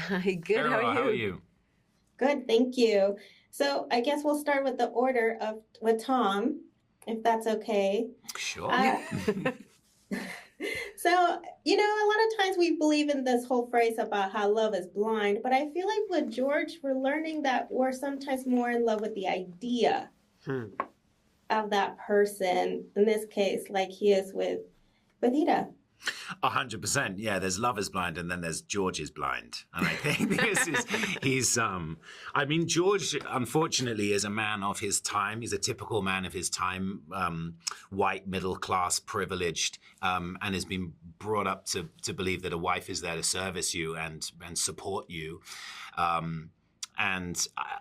Hi, good. How Sarah, are how are you? you? Good, thank you. So I guess we'll start with the order of with Tom, if that's okay. Sure. Uh, so, a lot of times we believe in this whole phrase about how love is blind, but I feel like with George, we're learning that we're sometimes more in love with the idea Hmm. of that person. In this case, like he is with Ida. 100%. Yeah, there's Love is Blind and then there's George is Blind. And I think I mean, George, unfortunately, is a man of his time. He's a typical man of his time, white, middle class, privileged, and has been brought up to believe that a wife is there to service you and support you. Um, And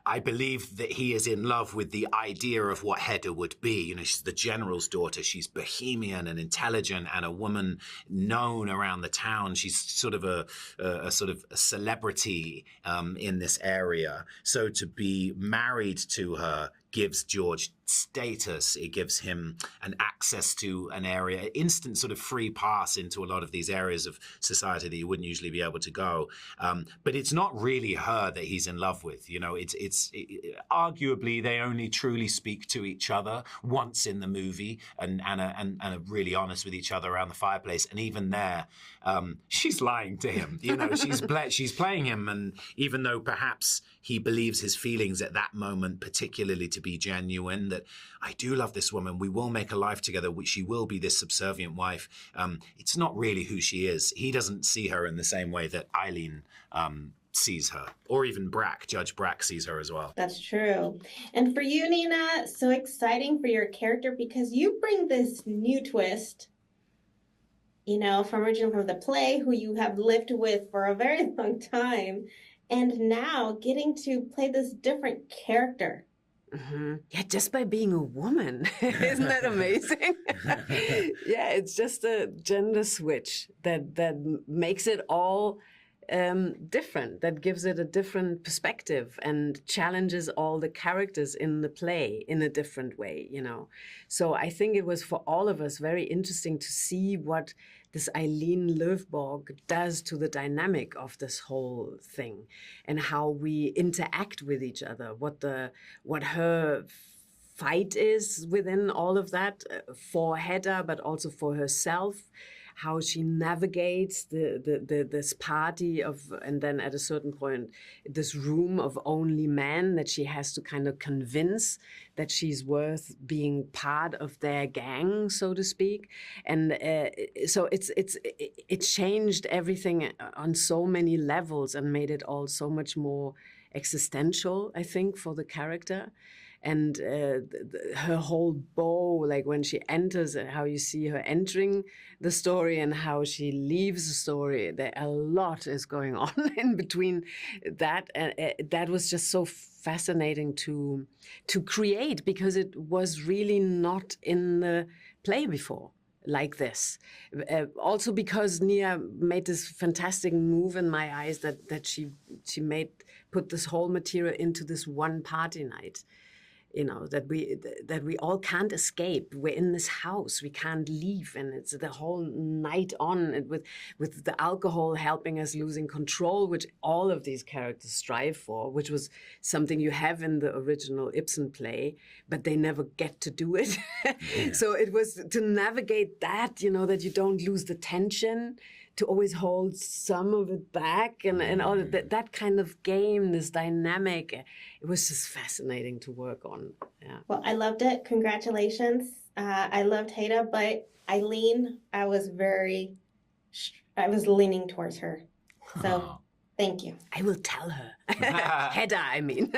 I believe that he is in love with the idea of what Hedda would be. You know, she's the general's daughter. She's bohemian and intelligent and a woman known around the town. She's sort of a sort of a celebrity in this area. So to be married to her gives George status. It gives him an access to an area, instant sort of free pass into a lot of these areas of society that you wouldn't usually be able to go. But it's not really her that he's in love with. You know, arguably they only truly speak to each other once in the movie and are really honest with each other around the fireplace. And even there, she's lying to him. You know, she's playing him, and even though perhaps he believes his feelings at that moment particularly to be genuine, that I do love this woman, we will make a life together, which she will be this subservient wife. It's not really who she is. He doesn't see her in the same way that Eileen sees her, or even Judge Brack sees her as well. That's true. And for you, Nina, so exciting for your character because you bring this new twist, from originally from the play, who you have lived with for a very long time, and now getting to play this different character. Yeah, just by being a woman. Isn't that amazing? Yeah, it's just a gender switch that makes it all different, that gives it a different perspective and challenges all the characters in the play in a different way, So I think it was for all of us very interesting to see what this Eileen Löfborg does to the dynamic of this whole thing and how we interact with each other, what her fight is within all of that for Hedda, but also for herself, how she navigates this party and then at a certain point, this room of only men that she has to kind of convince that she's worth being part of their gang, so to speak. And so it changed everything on so many levels and made it all so much more existential, I think, for the character. And her whole bow, like when she enters, how you see her entering the story and how she leaves the story, a lot is going on in between that. That was just so fascinating to create because it was really not in the play before like this. Also because Nia made this fantastic move in my eyes that she put this whole material into this one party night. That we all can't escape. We're in this house, we can't leave, and it's the whole night on, and with the alcohol helping us losing control, which all of these characters strive for, which was something you have in the original Ibsen play, but they never get to do it. Yeah. So it was to navigate that, that you don't lose the tension, to always hold some of it back and all that kind of game, this dynamic. It was just fascinating to work on. Yeah. Well, I loved it. Congratulations. I loved Hedda, but Eileen, I was leaning towards her. So thank you. I will tell her. Hedda, I mean.